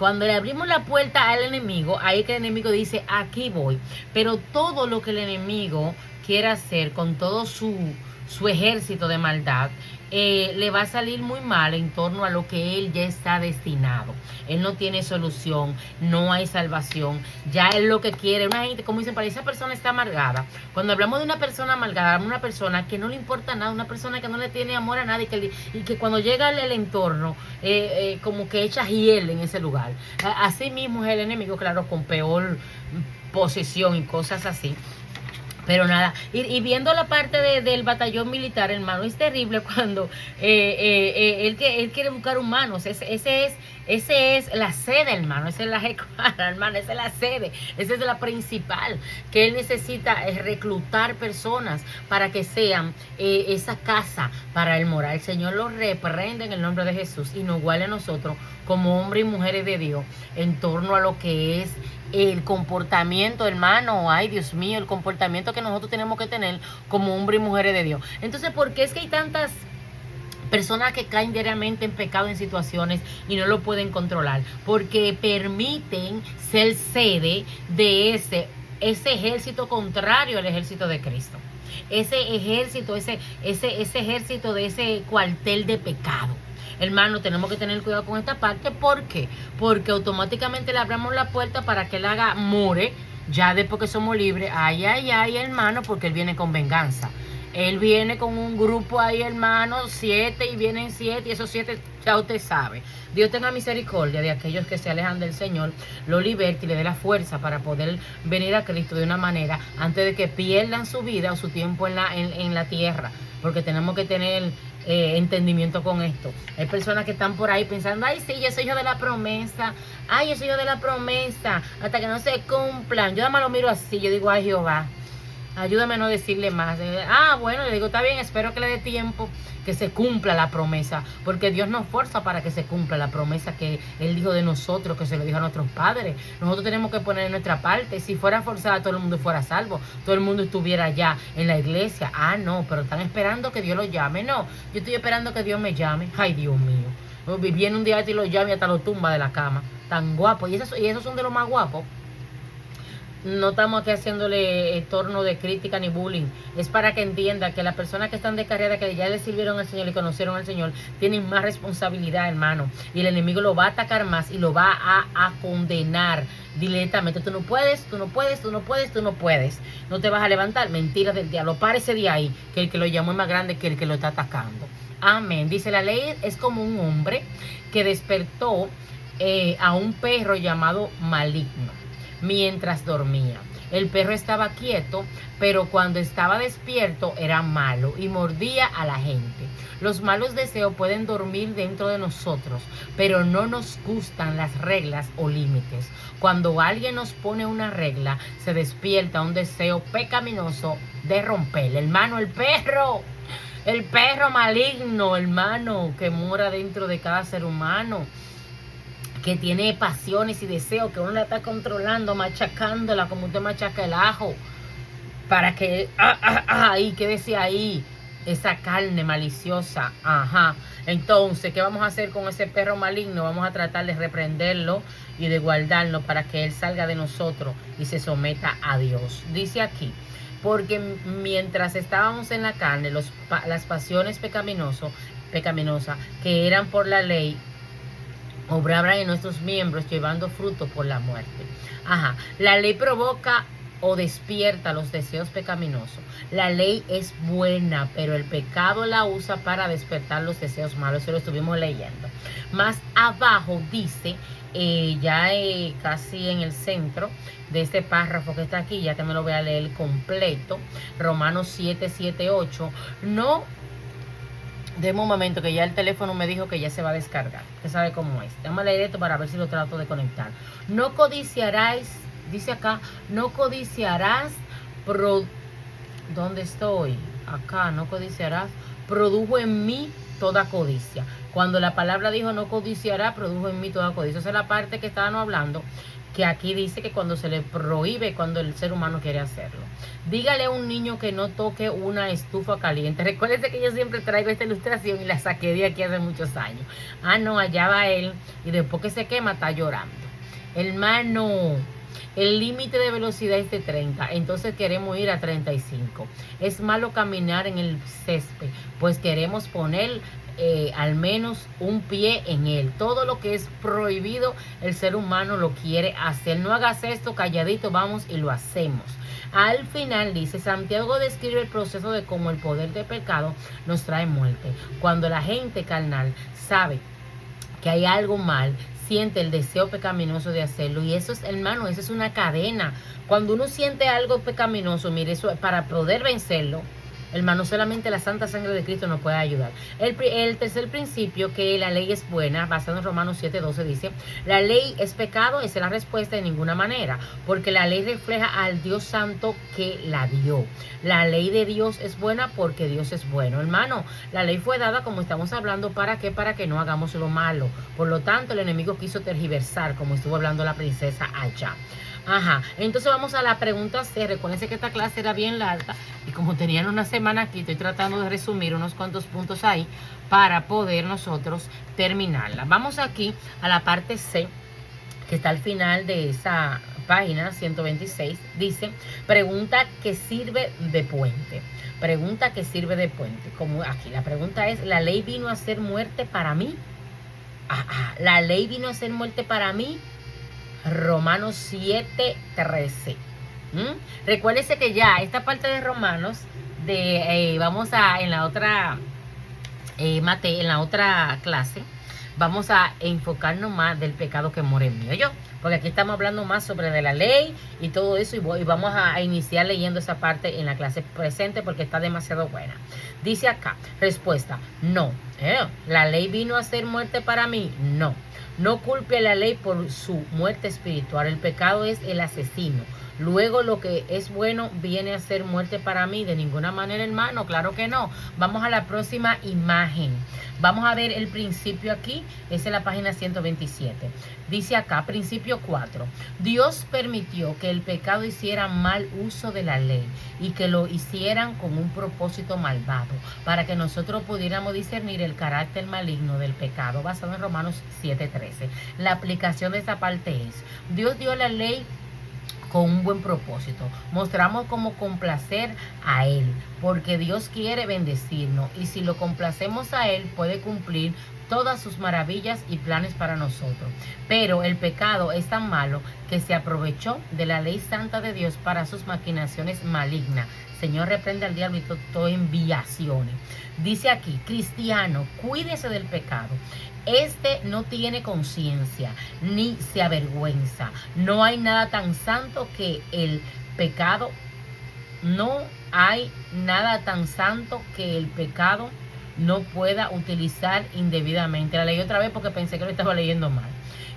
Cuando le abrimos la puerta al enemigo, ahí que el enemigo dice, aquí voy. Pero todo lo que el enemigo quiera hacer con todo su ejército de maldad, le va a salir muy mal en torno a lo que él ya está destinado. Él no tiene solución, no hay salvación, ya él lo que quiere, una gente, como dicen, para esa persona está amargada. Cuando hablamos de una persona amargada, una persona que no le importa nada, una persona que no le tiene amor a nadie, y que cuando llega el entorno, como que echa hiel en ese lugar. Así mismo es el enemigo, claro, con peor posición y cosas así. Pero nada, y viendo la parte del batallón militar, hermano, es terrible cuando él quiere buscar humanos. Ese es la sede, hermano. Esa es la recuadra, hermano. Esa es la sede. Esa es la principal. Que él necesita reclutar personas para que sean esa casa para el morar. El Señor lo reprende en el nombre de Jesús y nos guarde a nosotros como hombres y mujeres de Dios en torno a lo que es el comportamiento, hermano. Ay, Dios mío, el comportamiento que nosotros tenemos que tener como hombres y mujeres de Dios. Entonces, ¿por qué es que hay tantas personas que caen diariamente en pecado en situaciones y no lo pueden controlar? Porque permiten ser sede de ese ejército contrario al ejército de Cristo. Ese ejército, ese ejército de ese cuartel de pecado. Hermano, tenemos que tener cuidado con esta parte. ¿Por qué? Porque automáticamente le abrimos la puerta para que él haga more, ya después que somos libres. Ay, ay, ay, hermano, porque él viene con venganza. Él viene con un grupo ahí, hermano, 7, y vienen 7, y esos 7 ya usted sabe. Dios tenga misericordia de aquellos que se alejan del Señor, lo liberte y le dé la fuerza para poder venir a Cristo de una manera antes de que pierdan su vida o su tiempo en la tierra. Porque tenemos que tener entendimiento con esto. Hay personas que están por ahí pensando, ay, sí, yo soy hijo de la promesa, ay, yo soy hijo de la promesa, hasta que no se cumplan. Yo nada más lo miro así, yo digo, ay, Jehová, ayúdame a no decirle más. Bueno, le digo, está bien, espero que le dé tiempo, que se cumpla la promesa, porque Dios nos fuerza para que se cumpla la promesa que Él dijo de nosotros, que se lo dijo a nuestros padres. Nosotros tenemos que poner en nuestra parte. Si fuera forzada, todo el mundo fuera salvo, todo el mundo estuviera ya en la iglesia. No, pero están esperando que Dios los llame. No, yo estoy esperando que Dios me llame. Ay, Dios mío, viene un día y lo llame y hasta lo tumba de la cama. Tan guapo, y esos son de los más guapos. No estamos aquí haciéndole torno de crítica ni bullying. Es para que entienda que las personas que están descarriadas, que ya le sirvieron al Señor y conocieron al Señor, tienen más responsabilidad, hermano. Y el enemigo lo va a atacar más y lo va a condenar directamente. Tú no puedes, tú no puedes, tú no puedes, tú no puedes. No te vas a levantar. Mentiras del diablo. Párese de ahí, que el que lo llamó es más grande que el que lo está atacando. Amén. Dice, la ley es como un hombre que despertó a un perro llamado Maligno mientras dormía. El perro estaba quieto, pero cuando estaba despierto era malo y mordía a la gente. Los malos deseos pueden dormir dentro de nosotros, pero no nos gustan las reglas o límites. Cuando alguien nos pone una regla, se despierta un deseo pecaminoso de romperla. Hermano, el perro maligno, hermano, que mora dentro de cada ser humano, que tiene pasiones y deseos, que uno la está controlando, machacándola como usted machaca el ajo, para que y quédese ahí esa carne maliciosa. Entonces, ¿qué vamos a hacer con ese perro maligno? Vamos a tratar de reprenderlo y de guardarlo para que él salga de nosotros y se someta a Dios. Dice aquí, porque mientras estábamos en la carne, las pasiones pecaminosas que eran por la ley, obraban en nuestros miembros, llevando fruto por la muerte. La ley provoca o despierta los deseos pecaminosos. La ley es buena, pero el pecado la usa para despertar los deseos malos. Eso lo estuvimos leyendo. Más abajo dice, casi en el centro de este párrafo que está aquí, ya que me lo voy a leer completo, Romanos 7, 7, 8, no. Deme un momento, que ya el teléfono me dijo que ya se va a descargar. Usted sabe cómo es. Déjame leer esto para ver si lo trato de conectar. No codiciarás, dice acá, no codiciarás, ¿dónde estoy? Acá, no codiciarás, produjo en mí toda codicia. Cuando la palabra dijo no codiciará, produjo en mí toda codicia. Esa es la parte que estábamos hablando, que aquí dice que cuando se le prohíbe, cuando el ser humano quiere hacerlo. Dígale a un niño que no toque una estufa caliente. Recuérdese que yo siempre traigo esta ilustración y la saqué de aquí hace muchos años. Ah, no, allá va él y después que se quema está llorando. Hermano, el límite de velocidad es de 30, entonces queremos ir a 35. Es malo caminar en el césped, pues queremos poner al menos un pie en él. Todo lo que es prohibido, el ser humano lo quiere hacer. No hagas esto, calladito, vamos y lo hacemos. Al final dice, Santiago describe el proceso de cómo el poder del pecado nos trae muerte. Cuando la gente carnal sabe que hay algo mal, siente el deseo pecaminoso de hacerlo, y eso es, hermano, eso es una cadena. Cuando uno siente algo pecaminoso, mire, eso para poder vencerlo, hermano, solamente la santa sangre de Cristo nos puede ayudar. El tercer principio, que la ley es buena, basado en Romanos 7:12, dice, la ley es pecado, esa es la respuesta de ninguna manera, porque la ley refleja al Dios santo que la dio. La ley de Dios es buena porque Dios es bueno. Hermano, la ley fue dada, como estamos hablando, ¿para qué? Para que no hagamos lo malo. Por lo tanto, el enemigo quiso tergiversar, como estuvo hablando la princesa allá. Ajá, entonces vamos a la pregunta C. Recuérdense que esta clase era bien larga y como tenían una semana aquí, estoy tratando de resumir unos cuantos puntos ahí para poder nosotros terminarla. Vamos aquí a la parte C, que está al final de esa página 126. Dice, pregunta que sirve de puente. Pregunta que sirve de puente. Como aquí la pregunta es, ¿la ley vino a ser muerte para mí? ¿La ley vino a ser muerte para mí? Romanos 7:13. Recuérdese que ya esta parte de Romanos, vamos a en la otra en la otra clase, vamos a enfocarnos más del pecado que mora en mí, yo, porque aquí estamos hablando más sobre de la ley y todo eso, y vamos a iniciar leyendo esa parte en la clase presente porque está demasiado buena. Dice acá, respuesta, no. ¿La ley vino a ser muerte para mí? No. No culpe a la ley por su muerte espiritual. El pecado es el asesino. Luego lo que es bueno viene a ser muerte para mí. De ninguna manera, hermano, claro que no. Vamos a la próxima imagen. Vamos a ver el principio aquí. Esa es la página 127. Dice acá, principio 4. Dios permitió que el pecado hiciera mal uso de la ley y que lo hicieran con un propósito malvado, para que nosotros pudiéramos discernir el carácter maligno del pecado, basado en Romanos 7:13. La aplicación de esta parte es, Dios dio la ley con un buen propósito. Mostramos cómo complacer a Él, porque Dios quiere bendecirnos, y si lo complacemos a Él, puede cumplir todas sus maravillas y planes para nosotros. Pero el pecado es tan malo que se aprovechó de la ley santa de Dios para sus maquinaciones malignas. Señor, reprende al diablo y todo enviaciones. Dice aquí, cristiano, cuídese del pecado. Este no tiene conciencia ni se avergüenza. No hay nada tan santo que el pecado. No hay nada tan santo que el pecado no pueda utilizar indebidamente. La leí otra vez porque pensé que lo estaba leyendo mal.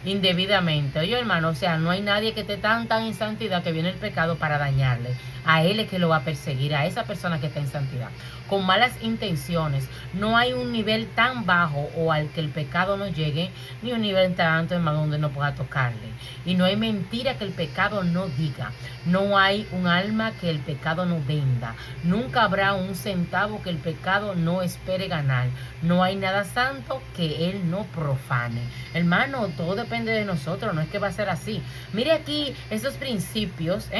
Indebidamente. Oye, hermano, o sea, no hay nadie que esté tan en santidad que viene el pecado para dañarle. A él es que lo va a perseguir, a esa persona que está en santidad, con malas intenciones. No hay un nivel tan bajo o al que el pecado no llegue, ni un nivel tan alto, hermano, donde no pueda tocarle. Y no hay mentira que el pecado no diga. No hay un alma que el pecado no venda. Nunca habrá un centavo que el pecado no espere ganar. No hay nada santo que él no profane. Hermano, todo depende de nosotros, no es que va a ser así. Mire aquí esos principios,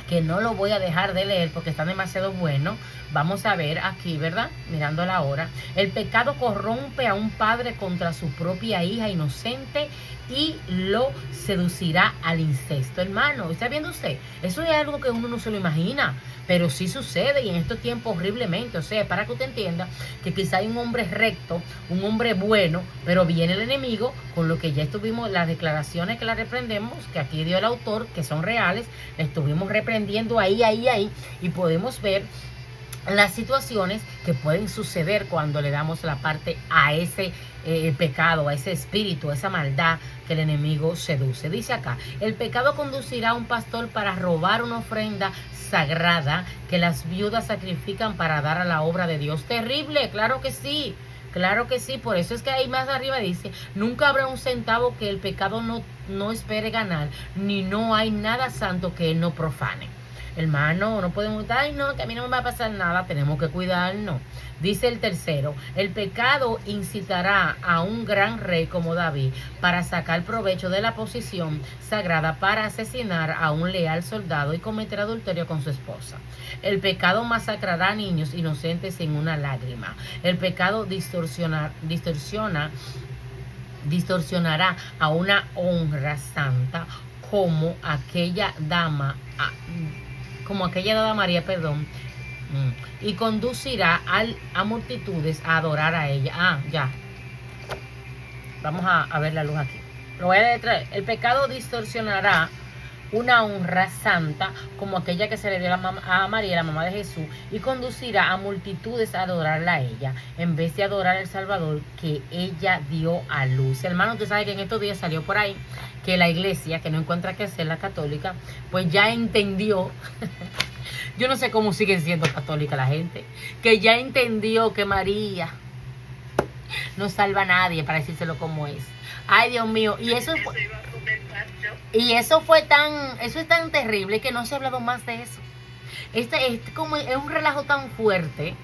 que no lo voy a dejar de leer porque están demasiado buenos. Vamos a ver aquí, ¿verdad? Mirando la hora. El pecado corrompe a un padre contra su propia hija inocente y lo seducirá al incesto. Hermano, ¿está viendo usted? Eso es algo que uno no se lo imagina, pero sí sucede, y en estos tiempos horriblemente. O sea, para que usted entienda que quizá hay un hombre recto, un hombre bueno, pero viene el enemigo, con lo que ya estuvimos, las declaraciones que las reprendemos, que aquí dio el autor, que son reales, la estuvimos reprendiendo ahí, y podemos ver las situaciones que pueden suceder cuando le damos la parte a ese pecado, a ese espíritu, a esa maldad que el enemigo seduce. Dice acá, el pecado conducirá a un pastor para robar una ofrenda sagrada que las viudas sacrifican para dar a la obra de Dios. Terrible, claro que sí. Claro que sí, por eso es que ahí más arriba dice, nunca habrá un centavo que el pecado no espere ganar, ni no hay nada santo que él no profane. Hermano, no podemos estar, ay no, que a mí no me va a pasar nada, tenemos que cuidarnos. Dice el tercero, el pecado incitará a un gran rey como David para sacar provecho de la posición sagrada para asesinar a un leal soldado y cometer adulterio con su esposa. El pecado masacrará a niños inocentes sin una lágrima. El pecado distorsionará a una honra santa como aquella dama, María, perdón, y conducirá a multitudes a adorar a ella. Ya. Vamos a ver la luz aquí. Lo voy a deletrear. El pecado distorsionará una honra santa como aquella que se le dio a María, la mamá de Jesús, y conducirá a multitudes a adorarla a ella, en vez de adorar al Salvador que ella dio a luz. Hermano, tú sabes que en estos días salió por ahí que la iglesia, que no encuentra qué hacer, la católica, pues ya entendió. Yo no sé cómo siguen siendo católica la gente, que ya entendió que María no salva a nadie, para decírselo como es. Ay, Dios mío, eso es tan terrible que no se ha hablado más de eso. Es un relajo tan fuerte,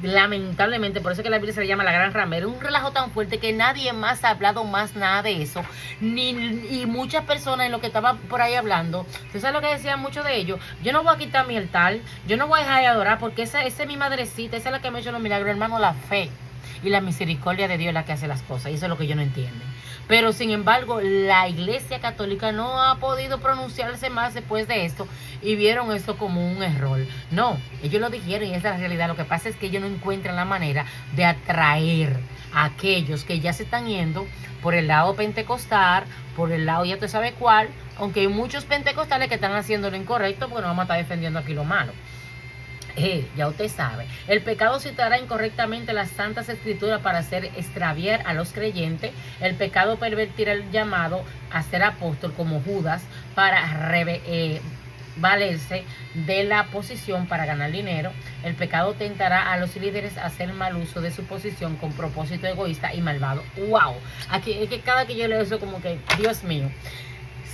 lamentablemente, por eso que la Biblia se le llama la gran ramera, un relajo tan fuerte que nadie más ha hablado más nada de eso, y muchas personas en lo que estaban por ahí hablando, ¿tú sabes lo que decían muchos de ellos? Yo no voy a quitar mi altar, yo no voy a dejar de adorar, porque esa es mi madrecita, esa es la que me ha hecho los milagros, hermano. La fe y la misericordia de Dios es la que hace las cosas, y eso es lo que yo no entiendo. Pero sin embargo, la Iglesia Católica no ha podido pronunciarse más después de esto y vieron esto como un error. No, ellos lo dijeron y esa es la realidad. Lo que pasa es que ellos no encuentran la manera de atraer a aquellos que ya se están yendo por el lado pentecostal, por el lado ya tú sabes cuál, aunque hay muchos pentecostales que están haciendo lo incorrecto, porque no vamos a estar defendiendo aquí lo malo. Ya usted sabe, el pecado citará incorrectamente las santas escrituras para hacer extraviar a los creyentes. El pecado pervertirá el llamado a ser apóstol como Judas para valerse de la posición para ganar dinero. El pecado tentará a los líderes a hacer mal uso de su posición con propósito egoísta y malvado. ¡Wow! Aquí es que cada que yo leo eso como que, Dios mío.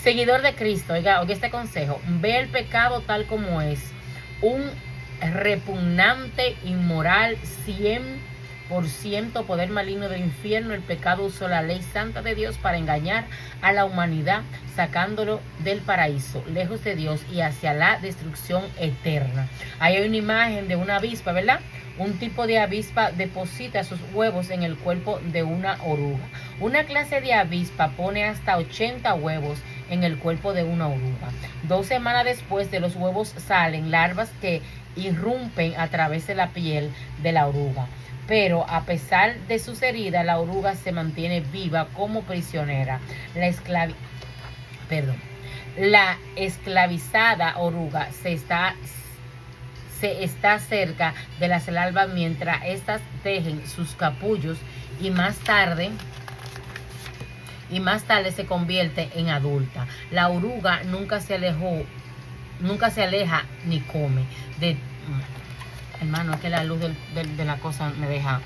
Seguidor de Cristo, oiga este consejo, ve el pecado tal como es, un repugnante, inmoral, 100% poder maligno del infierno. El pecado usó la ley santa de Dios para engañar a la humanidad, sacándolo del paraíso, lejos de Dios y hacia la destrucción eterna. Ahí hay una imagen de una avispa, ¿verdad? Un tipo de avispa deposita sus huevos en el cuerpo de una oruga. Una clase de avispa pone hasta 80 huevos en el cuerpo de una oruga. 2 semanas después de los huevos salen larvas que irrumpen a través de la piel de la oruga. Pero a pesar de sus heridas, la oruga se mantiene viva como prisionera. La esclavizada oruga se está cerca de las larvas mientras éstas tejen sus capullos y más tarde se convierte en adulta. La oruga nunca se aleja ni come. Hermano, es que la luz de la cosa me deja.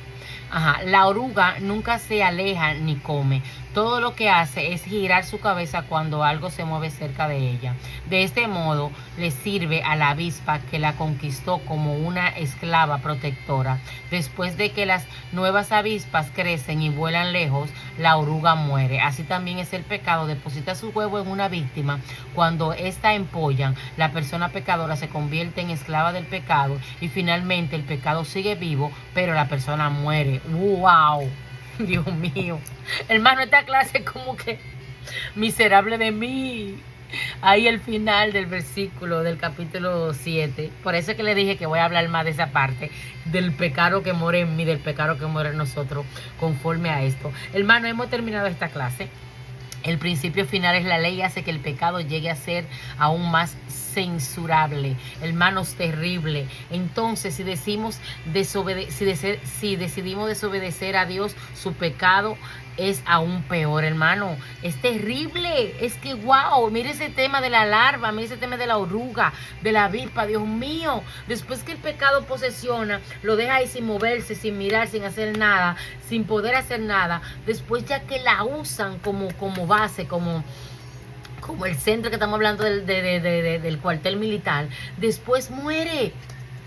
La oruga nunca se aleja ni come. Todo lo que hace es girar su cabeza cuando algo se mueve cerca de ella. De este modo le sirve a la avispa que la conquistó como una esclava protectora. Después de que las nuevas avispas crecen y vuelan lejos, la oruga muere. Así también es el pecado. Deposita su huevo en una víctima. Cuando ésta empollan, la persona pecadora se convierte en esclava del pecado y finalmente el pecado sigue vivo, pero la persona muere. ¡Wow! Dios mío. Hermano, esta clase es como que miserable de mí. Ahí el final del versículo del capítulo 7. Por eso es que le dije que voy a hablar más de esa parte, del pecado que mora en mí, del pecado que mora en nosotros, conforme a esto. Hermano, hemos terminado esta clase. El principio final es la ley, hace que el pecado llegue a ser aún más censurable, hermanos, terrible. Entonces, si decidimos desobedecer a Dios, su pecado es aún peor, hermano. Es terrible. Es que, wow, mire ese tema de la larva, mire ese tema de la oruga, de la avispa, Dios mío. Después que el pecado posesiona, lo deja ahí sin moverse, sin mirar, sin hacer nada, sin poder hacer nada. Después ya que la usan como base, como el centro que estamos hablando del cuartel militar, después muere.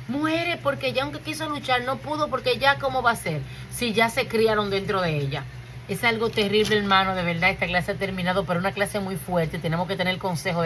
Muere porque ya aunque quiso luchar no pudo, porque ya cómo va a ser si ya se criaron dentro de ella. Es algo terrible, hermano, de verdad. Esta clase ha terminado, pero una clase muy fuerte. Tenemos que tener el consejo de